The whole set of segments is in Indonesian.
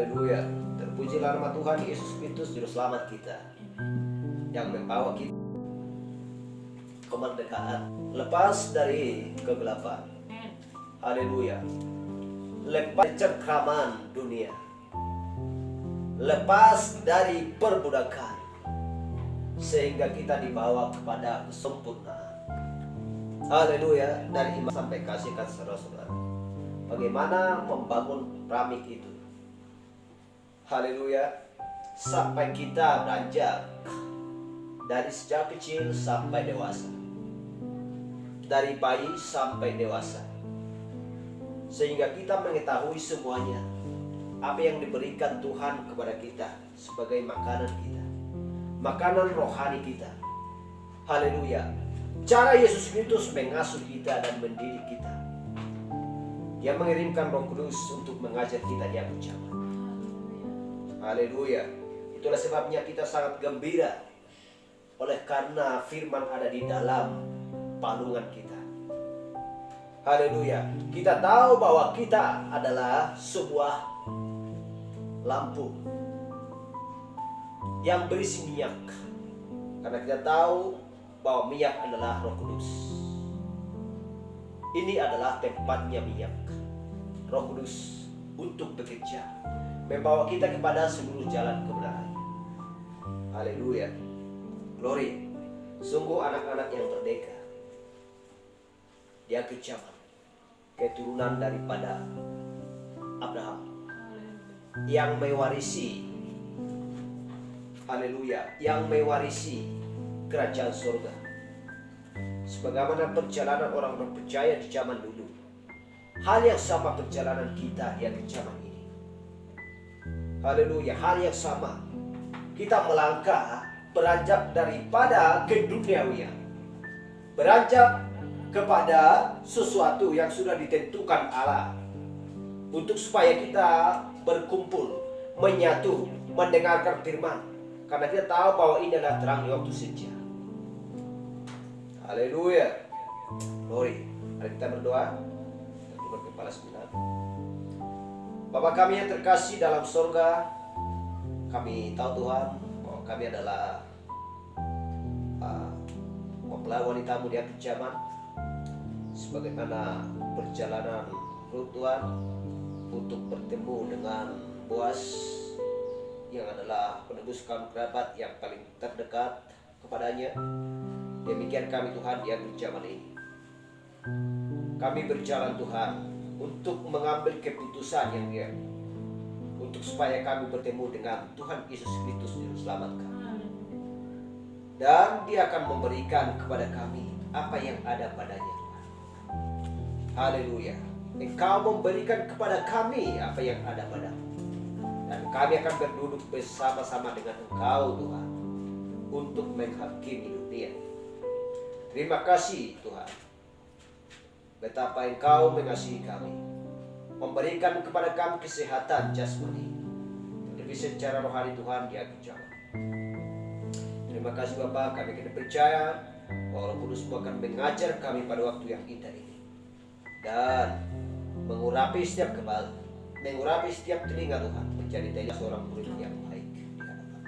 Haleluya. Terpujilah nama Tuhan Yesus Kristus, Juru Selamat kita, yang membawa kita kemerdekaan, lepas dari kegelapan. Haleluya. Lepas dari cengkraman dunia, lepas dari perbudakan, sehingga kita dibawa kepada kesempurnaan. Haleluya. Dari iman sampai kasihkan saudara-saudara. Bagaimana membangun pramik itu? Haleluya. Sampai kita beranjak dari sejak kecil sampai dewasa, dari bayi sampai dewasa, sehingga kita mengetahui semuanya apa yang diberikan Tuhan kepada kita sebagai makanan kita, makanan rohani kita. Haleluya. Cara Yesus Kristus mengasuh kita dan mendidik kita. Dia mengirimkan Roh Kudus untuk mengajar kita di akhir zaman. Haleluya. Itulah sebabnya kita sangat gembira, oleh karena firman ada di dalam palungan kita. Haleluya. Kita tahu bahwa kita adalah sebuah lampu yang berisi minyak, karena kita tahu bahwa minyak adalah Roh Kudus. Ini adalah tempatnya minyak, Roh Kudus, untuk bekerja, membawa kita kepada seluruh jalan kebenaran. Haleluya. Glory. Sungguh anak-anak yang merdeka, dia kecaman, keturunan daripada Abraham, yang mewarisi, haleluya, yang mewarisi kerajaan surga. Sebagaimana perjalanan orang-orang percaya di zaman dulu, hal yang sama perjalanan kita di akhir zaman ini. Haleluya. Hal yang sama, kita melangkah, beranjak daripada keduniawian, beranjak kepada sesuatu yang sudah ditentukan Allah, untuk supaya kita berkumpul, menyatu, mendengarkan firman, karena kita tahu bahwa ini adalah terang di waktu senja. Haleluya. Glory. Mari kita berdoa. Tunduk kepala sebentar. Bapa kami yang terkasih dalam surga, kami tahu Tuhan bahwa kami adalah mempelai wanitamu di akhir zaman. Sebagaimana perjalanan Ruth Tuhan untuk bertemu dengan Boas, yang adalah penebus kaum kerabat yang paling terdekat kepadanya. Demikian kami Tuhan di akhir zaman ini. Kami berjalan Tuhan untuk mengambil keputusan yang dia, untuk supaya kami bertemu dengan Tuhan Yesus Kristus Juru Selamat kami. Dan Dia akan memberikan kepada kami apa yang ada padanya Tuhan. Haleluya. Engkau memberikan kepada kami apa yang ada padamu, dan kami akan berduduk bersama-sama dengan Engkau Tuhan, untuk menghakimi dunia. Terima kasih Tuhan, betapa Engkau mengasihi kami, memberikan kepada kami kesehatan jasmani, tetapi secara rohani Tuhan di akhir zaman. Terima kasih Bapa, kami kini percaya bahwa Roh Kudus akan mengajar kami pada waktu yang indah ini, dan mengurapi setiap kepala, mengurapi setiap telinga Tuhan, menjadi telinga seorang murid yang baik di hadapan.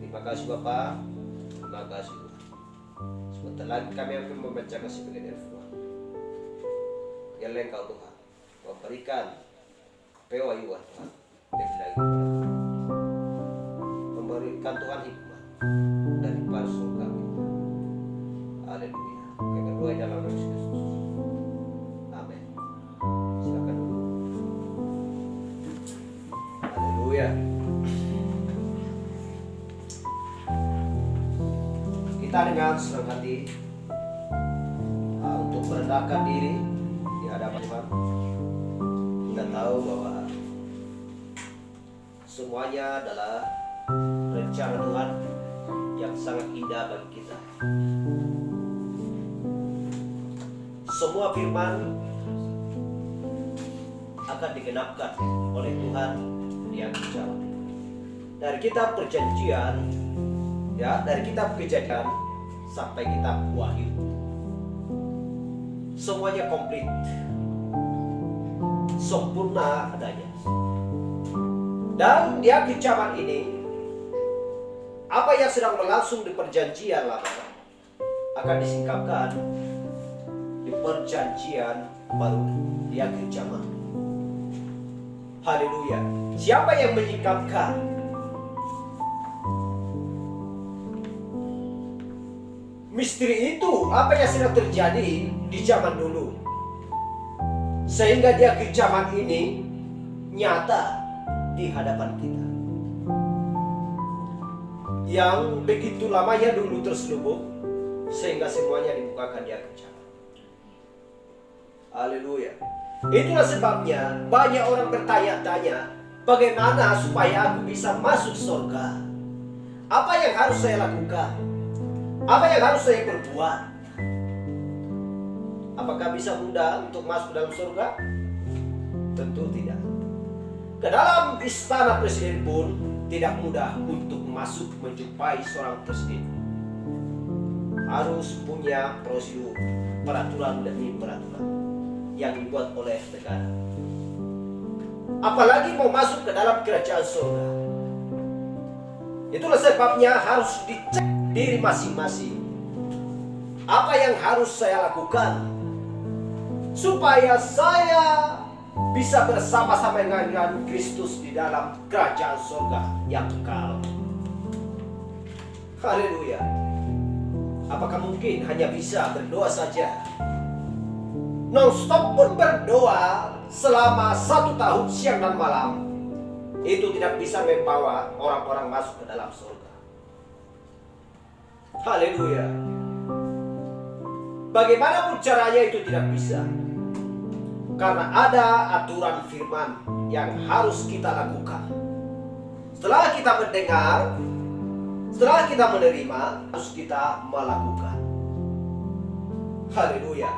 Terima kasih Bapa, terima kasih Tuhan. Sebentar lagi kami akan membacakan sebagian dari firman. Biarlah Engkau Tuhan memberikan pewahyuan Tuhan lebih lagi kepada kami, memberikan Tuhan hikmah dari surga kami. Haleluya. Kami berdoa dalam nama Yesus Kristus. Amin. Silakan dulu. Haleluya. Kita dengan senang hati untuk merendahkan diri di hadapan Tuhan. Kita tahu bahwa semuanya adalah rencana Tuhan yang sangat indah bagi kita. Semua firman akan digenapkan oleh Tuhan di akhir zaman. Dari kitab perjanjian, ya, dari kitab Kejadian sampai kitab Wahyu, semuanya komplit, sempurna adanya. Dan di akhir zaman ini, apa yang sedang berlangsung di perjanjian lama akan disingkapkan di perjanjian baru di akhir zaman. Haleluya. Siapa yang menyingkapkan? Misteri itu apa yang sedang terjadi di zaman dulu, sehingga di akhir zaman ini nyata di hadapan kita. Yang begitu lamanya dulu terselubung, sehingga semuanya dibukakan di akhir zaman. Haleluya. Itulah sebabnya banyak orang bertanya-tanya, bagaimana supaya aku bisa masuk surga? Apa yang harus saya lakukan? Apa yang harus saya berbuat? Apakah bisa mudah untuk masuk dalam surga? Tentu tidak. Ke dalam istana presiden pun tidak mudah untuk masuk menjumpai seorang presiden. Harus punya prosedur, peraturan demi peraturan yang dibuat oleh negara. Apalagi mau masuk ke dalam kerajaan surga. Itulah sebabnya harus dicek diri masing-masing. Apa yang harus saya lakukan supaya saya bisa bersama-sama dengan Kristus di dalam kerajaan surga yang kekal. Haleluya. Apakah mungkin hanya bisa berdoa saja? Non-stop pun berdoa selama 1 tahun siang dan malam, itu tidak bisa membawa orang-orang masuk ke dalam surga. Haleluya. Bagaimanapun caranya itu tidak bisa, karena ada aturan firman yang harus kita lakukan. Setelah kita mendengar, setelah kita menerima, harus kita melakukan. Haleluya.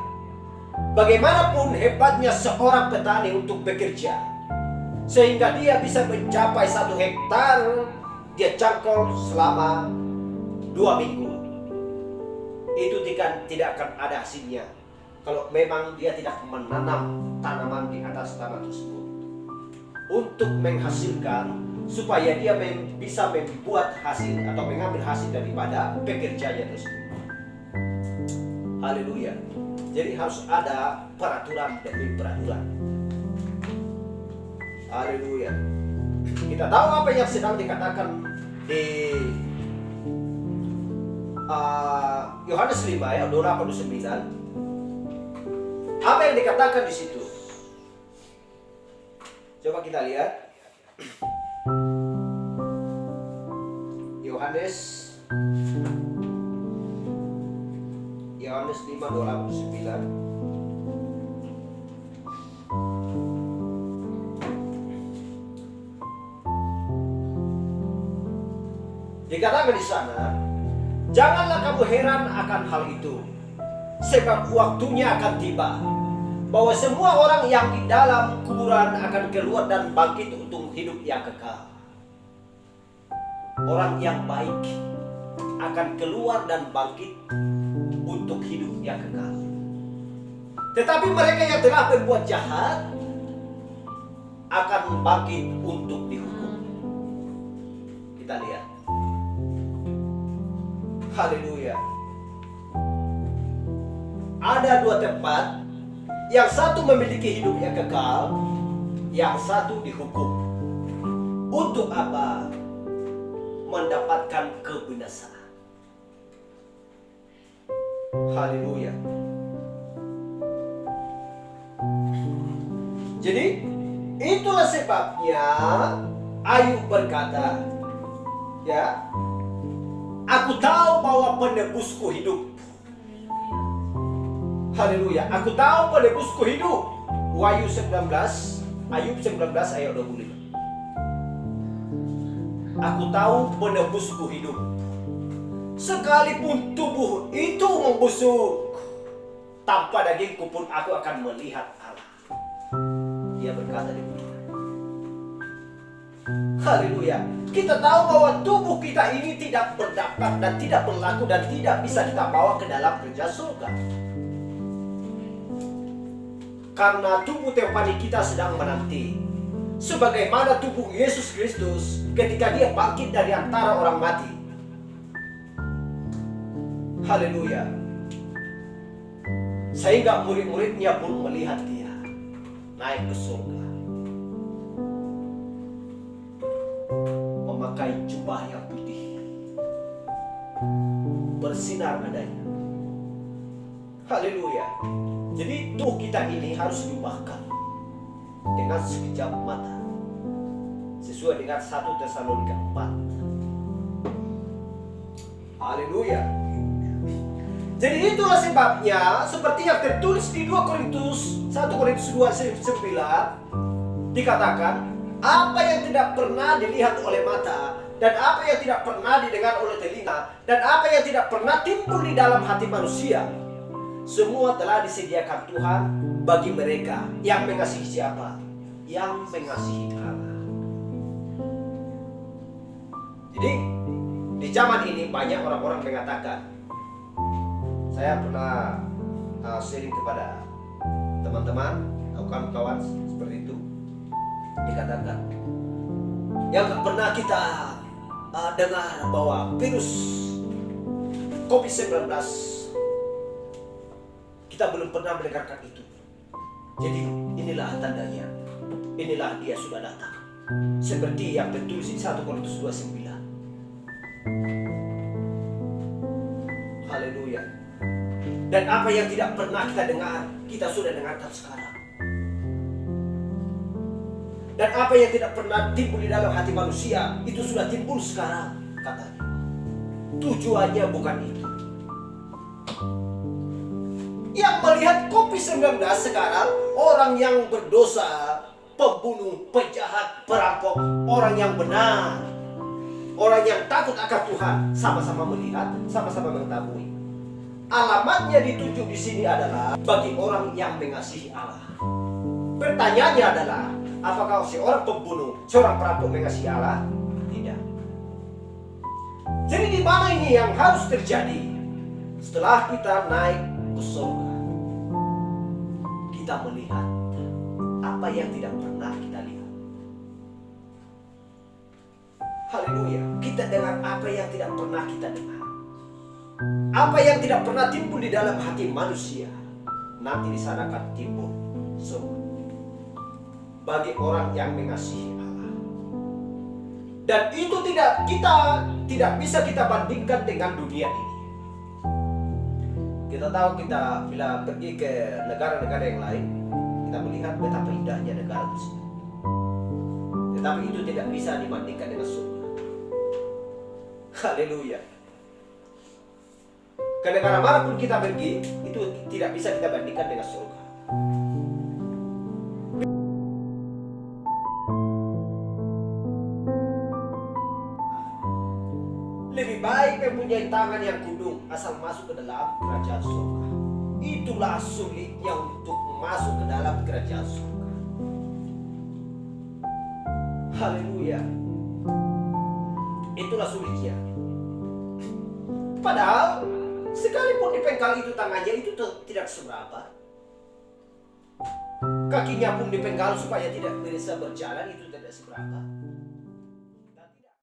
Bagaimanapun hebatnya seorang petani untuk bekerja, sehingga dia bisa mencapai 1 hektar, dia cangkul selama 2 minggu. Itu tidak akan ada hasilnya kalau memang dia tidak menanam tanaman di atas tanah tersebut untuk menghasilkan, supaya dia bisa membuat hasil atau mengambil hasil daripada pekerjaannya tersebut. Haleluya. Jadi harus ada peraturan demi peraturan. Haleluya. Kita tahu apa yang sedang dikatakan di Yohanes 5 ayat 29. Apa yang dikatakan di situ? Coba kita lihat. Yohanes 5:29. Dikatakan di sana, janganlah kamu heran akan hal itu, sebab waktunya akan tiba bahwa semua orang yang di dalam kuburan akan keluar dan bangkit untuk hidup yang kekal. Orang yang baik akan keluar dan bangkit untuk hidup yang kekal. Tetapi mereka yang telah berbuat jahat akan bangkit untuk dihukum. Kita lihat. Haleluya. Ada 2 tempat, yang satu memiliki hidup yang kekal, yang satu dihukum. Untuk apa? Mendapatkan kebinasaan. Haleluya. Jadi itulah sebabnya Ayub berkata, ya, aku tahu bahwa penebusku hidup. Haleluya. Aku tahu penebusku hidup. Wahyu 19, Ayub 19 ayat 25. Aku tahu penebusku hidup. Sekalipun tubuh itu membusuk, tanpa dagingku pun aku akan melihat Allah. Dia berkata demikian. Haleluya. Kita tahu bahwa tubuh kita ini tidak berdampak dan tidak berlaku dan tidak bisa kita bawa ke dalam kerajaan surga. Karena tubuh teofani kita sedang menanti sebagaimana tubuh Yesus Kristus ketika dia bangkit dari antara orang mati. Haleluya. Sehingga murid-muridnya pun melihat dia naik ke surga, memakai jubah yang putih, bersinar adanya. Haleluya. Jadi tubuh kita ini harus diubahkan dengan sekejap mata, sesuai dengan 1 Tesalonika 4. Haleluya. Jadi itulah sebabnya seperti yang tertulis di 1 Korintus 2:9 dikatakan, apa yang tidak pernah dilihat oleh mata, dan apa yang tidak pernah didengar oleh telinga, dan apa yang tidak pernah timbul di dalam hati manusia, semua telah disediakan Tuhan bagi mereka yang mengasihi siapa? Yang mengasihi Allah. Jadi di zaman ini banyak orang-orang mengatakan, saya pernah sharing kepada teman-teman atau kawan-kawan seperti itu, dikatakan yang gak pernah kita dengar bahwa virus COVID-19, kita belum pernah mendengarkan itu. Jadi inilah tandanya, inilah dia sudah datang, seperti yang tertulis di 1 Korintus 2:9. Haleluya. Dan apa yang tidak pernah kita dengar, kita sudah dengarkan sekarang. Dan apa yang tidak pernah timbul di dalam hati manusia, itu sudah timbul sekarang, katanya. Tujuannya bukan itu. Yang melihat COVID-19 sekarang, orang yang berdosa, pembunuh, penjahat, perampok, orang yang benar, orang yang takut akan Tuhan, sama-sama melihat, sama-sama mengetahui. Alamatnya dituju di sini adalah bagi orang yang mengasihi Allah. Pertanyaannya adalah, apakah seorang pembunuh, seorang perampok mengasihi Allah? Tidak. Jadi di mana ini yang harus terjadi? Setelah kita naik ke surga, kita melihat apa yang tidak pernah kita lihat. Haleluya. Kita dengar apa yang tidak pernah kita dengar. Apa yang tidak pernah timbul di dalam hati manusia, nanti di sana akan timbul surga bagi orang yang mengasihi Allah. Dan itu tidak bisa kita bandingkan dengan dunia ini. Kita tahu, kita bila pergi ke negara-negara yang lain, kita melihat betapa indahnya negara tersebut. Tetapi itu tidak bisa dibandingkan dengan surga. Haleluya. Ke negara manapun kita pergi, itu tidak bisa kita bandingkan dengan surga. Lebih baik mempunyai tangan yang kudung asal masuk ke dalam kerajaan surga. Itulah sulitnya untuk masuk ke dalam kerajaan surga. Haleluya. Itulah sulitnya. Padahal sekalipun dipenggal itu tangannya, itu tidak seberapa. Kakinya pun dipenggal supaya tidak bisa berjalan, itu tidak seberapa.